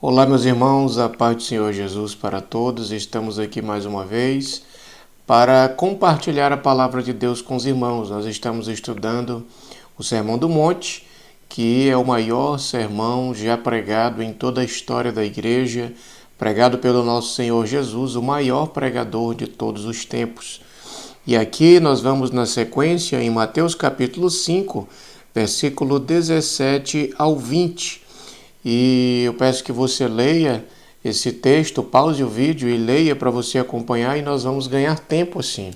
Olá, meus irmãos, a paz do Senhor Jesus para todos. Estamos aqui mais uma vez para compartilhar a palavra de Deus com os irmãos. Nós estamos estudando o Sermão do Monte, que é o maior sermão já pregado em toda a história da igreja, pregado pelo nosso Senhor Jesus, o maior pregador de todos os tempos. E aqui nós vamos na sequência em Mateus capítulo 5, versículo 17 ao 20. E eu peço que você leia esse texto, pause o vídeo e leia para você acompanhar, e nós vamos ganhar tempo assim.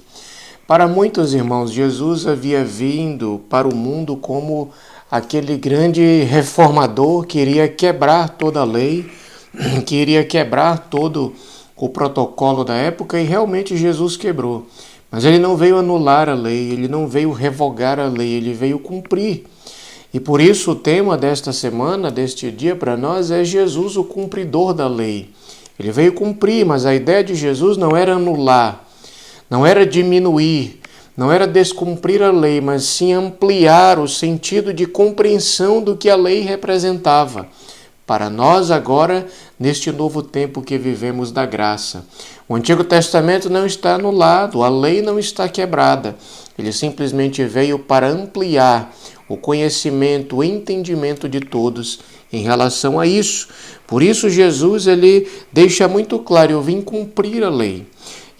Para muitos irmãos, Jesus havia vindo para o mundo como aquele grande reformador que iria quebrar toda a lei, que iria quebrar todo o protocolo da época, e realmente Jesus quebrou. Mas ele não veio anular a lei, ele não veio revogar a lei, ele veio cumprir. E por isso o tema desta semana, deste dia para nós, é Jesus, o cumpridor da lei. Ele veio cumprir, mas a ideia de Jesus não era anular, não era diminuir, não era descumprir a lei, mas sim ampliar o sentido de compreensão do que a lei representava. Para nós agora, neste novo tempo que vivemos da graça. O Antigo Testamento não está anulado, a lei não está quebrada. Ele simplesmente veio para ampliar o conhecimento, o entendimento de todos em relação a isso. Por isso Jesus ele deixa muito claro: eu vim cumprir a lei.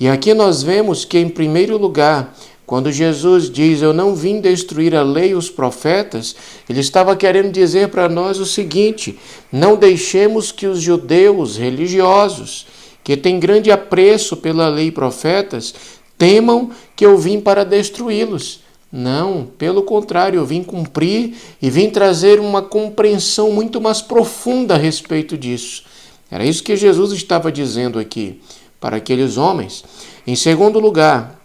E aqui nós vemos que, em primeiro lugar, quando Jesus diz eu não vim destruir a lei e os profetas, ele estava querendo dizer para nós o seguinte: não deixemos que os judeus religiosos, que têm grande apreço pela lei e profetas, temam que eu vim para destruí-los. Não, pelo contrário, eu vim cumprir e vim trazer uma compreensão muito mais profunda a respeito disso. Era isso que Jesus estava dizendo aqui para aqueles homens. Em segundo lugar,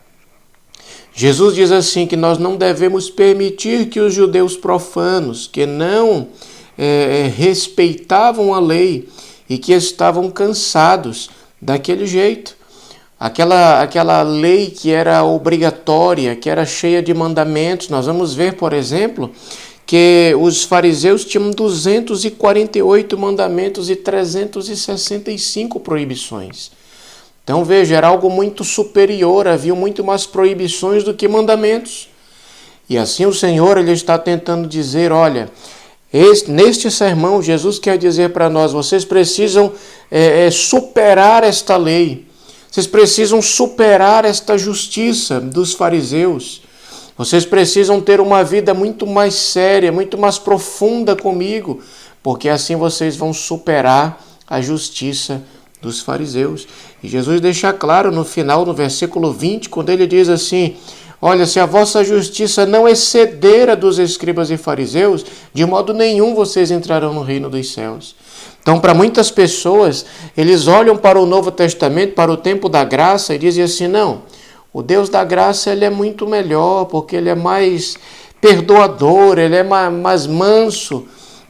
Jesus diz assim que nós não devemos permitir que os judeus profanos, que não respeitavam a lei e que estavam cansados daquele jeito, aquela lei que era obrigatória, que era cheia de mandamentos. Nós vamos ver, por exemplo, que os fariseus tinham 248 mandamentos e 365 proibições. Então veja, era algo muito superior, havia muito mais proibições do que mandamentos. E assim o Senhor ele está tentando dizer: olha, neste sermão Jesus quer dizer para nós, vocês precisam superar esta lei. Vocês precisam superar esta justiça dos fariseus. Vocês precisam ter uma vida muito mais séria, muito mais profunda comigo, porque assim vocês vão superar a justiça dos fariseus. E Jesus deixa claro no final, no versículo 20, quando ele diz assim: olha, se a vossa justiça não exceder a dos escribas e fariseus, de modo nenhum vocês entrarão no reino dos céus. Então, para muitas pessoas, eles olham para o Novo Testamento, para o tempo da graça, e dizem assim: não, o Deus da graça ele é muito melhor, porque ele é mais perdoador, ele é mais manso.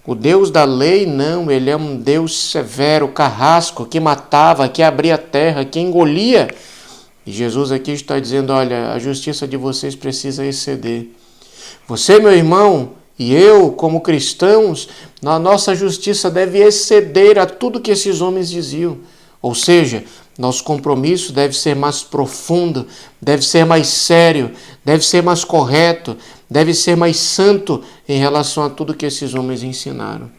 O Deus da lei, não, ele é um Deus severo, carrasco, que matava, que abria a terra, que engolia. E Jesus aqui está dizendo: olha, a justiça de vocês precisa exceder. Você, meu irmão, e eu, como cristãos, a nossa justiça deve exceder a tudo que esses homens diziam. Ou seja, nosso compromisso deve ser mais profundo, deve ser mais sério, deve ser mais correto, deve ser mais santo em relação a tudo que esses homens ensinaram.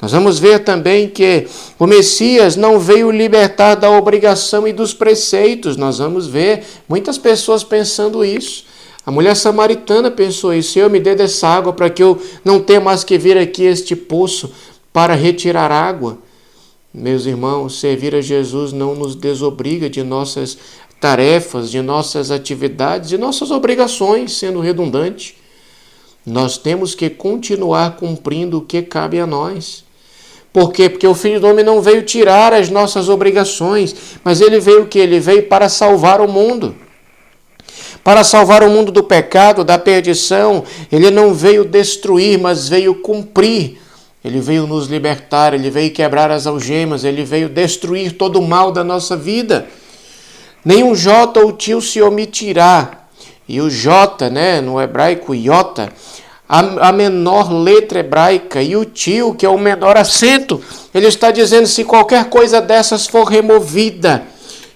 Nós vamos ver também que o Messias não veio libertar da obrigação e dos preceitos. Nós vamos ver muitas pessoas pensando isso. A mulher samaritana pensou isso: Senhor, me dê dessa água para que eu não tenha mais que vir aqui a este poço para retirar água. Meus irmãos, servir a Jesus não nos desobriga de nossas tarefas, de nossas atividades, de nossas obrigações, sendo redundante. Nós temos que continuar cumprindo o que cabe a nós. Por quê? Porque o Filho do Homem não veio tirar as nossas obrigações, mas ele veio o quê? Ele veio para salvar o mundo. Para salvar o mundo do pecado, da perdição. Ele não veio destruir, mas veio cumprir. Ele veio nos libertar, ele veio quebrar as algemas, ele veio destruir todo o mal da nossa vida. Nenhum jota ou tio se omitirá. E o jota, no hebraico, iota, a menor letra hebraica e o tio, que é o menor acento. Ele está dizendo, se qualquer coisa dessas for removida,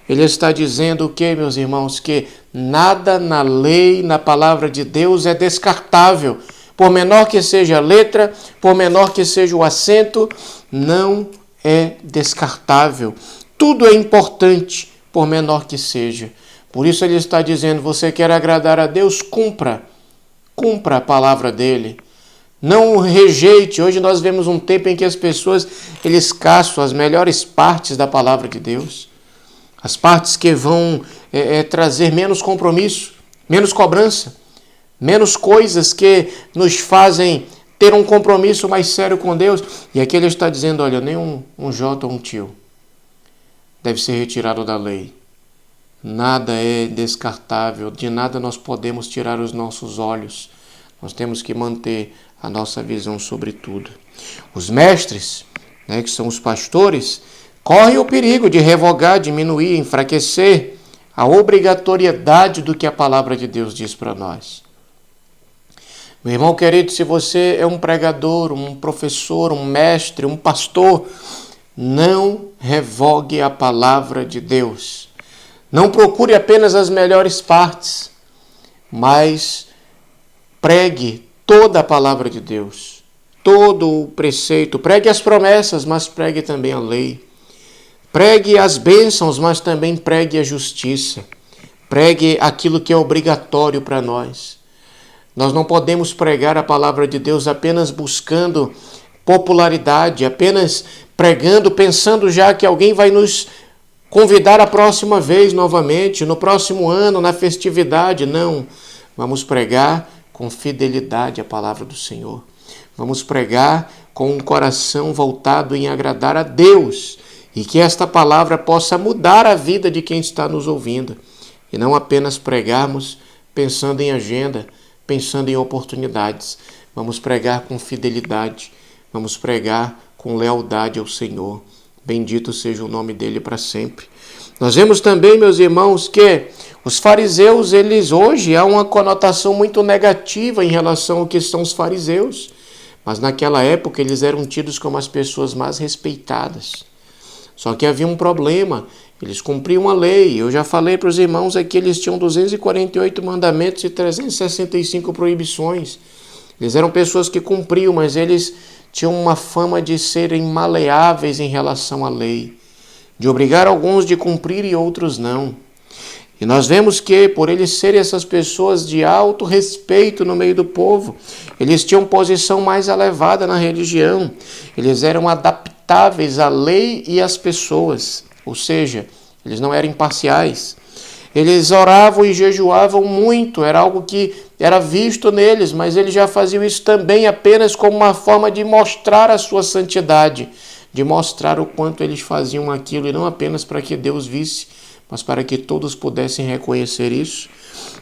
ele está dizendo o que, meus irmãos? Que nada na lei, na palavra de Deus é descartável. Por menor que seja a letra, por menor que seja o acento, não é descartável. Tudo é importante, por menor que seja. Por isso ele está dizendo, você quer agradar a Deus? Cumpra a palavra dele. Não rejeite. Hoje nós vemos um tempo em que as pessoas, eles caçam as melhores partes da palavra de Deus. As partes que vão trazer menos compromisso, menos cobrança, menos coisas que nos fazem ter um compromisso mais sério com Deus. E aqui ele está dizendo, olha, nem um J ou um tio deve ser retirado da lei. Nada é descartável, de nada nós podemos tirar os nossos olhos. Nós temos que manter a nossa visão sobre tudo. Os mestres, que são os pastores, correm o perigo de revogar, diminuir, enfraquecer a obrigatoriedade do que a palavra de Deus diz para nós. Meu irmão querido, se você é um pregador, um professor, um mestre, um pastor, não revogue a palavra de Deus. Não procure apenas as melhores partes, mas pregue toda a palavra de Deus, todo o preceito. Pregue as promessas, mas pregue também a lei. Pregue as bênçãos, mas também pregue a justiça. Pregue aquilo que é obrigatório para nós. Nós não podemos pregar a palavra de Deus apenas buscando popularidade, apenas pregando, pensando já que alguém vai nos convidar a próxima vez novamente, no próximo ano, na festividade. Não. Vamos pregar com fidelidade a palavra do Senhor. Vamos pregar com um coração voltado em agradar a Deus e que esta palavra possa mudar a vida de quem está nos ouvindo. E não apenas pregarmos pensando em agenda, pensando em oportunidades. Vamos pregar com fidelidade. Vamos pregar com lealdade ao Senhor. Bendito seja o nome dele para sempre. Nós vemos também, meus irmãos, que os fariseus, eles hoje há uma conotação muito negativa em relação ao que são os fariseus. Mas naquela época eles eram tidos como as pessoas mais respeitadas. Só que havia um problema. Eles cumpriam a lei. Eu já falei para os irmãos aqui, eles tinham 248 mandamentos e 365 proibições. Eles eram pessoas que cumpriam, mas eles tinham uma fama de serem maleáveis em relação à lei, de obrigar alguns de cumprir e outros não. E nós vemos que, por eles serem essas pessoas de alto respeito no meio do povo, eles tinham posição mais elevada na religião, eles eram adaptáveis à lei e às pessoas, ou seja, eles não eram imparciais. Eles oravam e jejuavam muito, era algo que era visto neles, mas eles já faziam isso também apenas como uma forma de mostrar a sua santidade, de mostrar o quanto eles faziam aquilo, e não apenas para que Deus visse, mas para que todos pudessem reconhecer isso.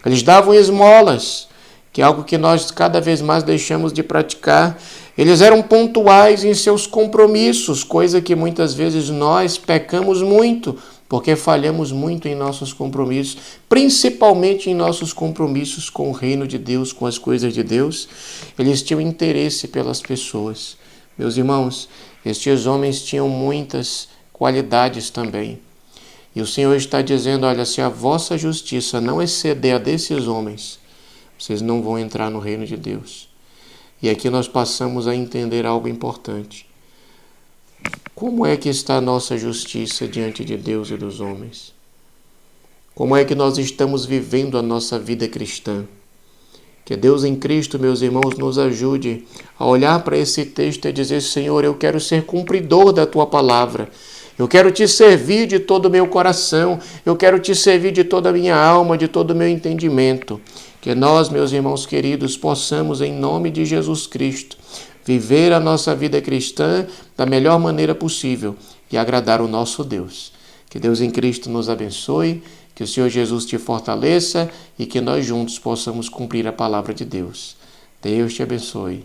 Eles davam esmolas, que é algo que nós cada vez mais deixamos de praticar. Eles eram pontuais em seus compromissos, coisa que muitas vezes nós pecamos muito, porque falhamos muito em nossos compromissos, principalmente em nossos compromissos com o reino de Deus, com as coisas de Deus. Eles tinham interesse pelas pessoas. Meus irmãos, estes homens tinham muitas qualidades também. E o Senhor está dizendo, olha, se a vossa justiça não exceder a desses homens, vocês não vão entrar no reino de Deus. E aqui nós passamos a entender algo importante. Como é que está a nossa justiça diante de Deus e dos homens? Como é que nós estamos vivendo a nossa vida cristã? Que Deus em Cristo, meus irmãos, nos ajude a olhar para esse texto e dizer, Senhor, eu quero ser cumpridor da Tua palavra. Eu quero Te servir de todo o meu coração. Eu quero Te servir de toda a minha alma, de todo o meu entendimento. Que nós, meus irmãos queridos, possamos, em nome de Jesus Cristo, viver a nossa vida cristã da melhor maneira possível e agradar o nosso Deus. Que Deus em Cristo nos abençoe, que o Senhor Jesus te fortaleça e que nós juntos possamos cumprir a palavra de Deus. Deus te abençoe.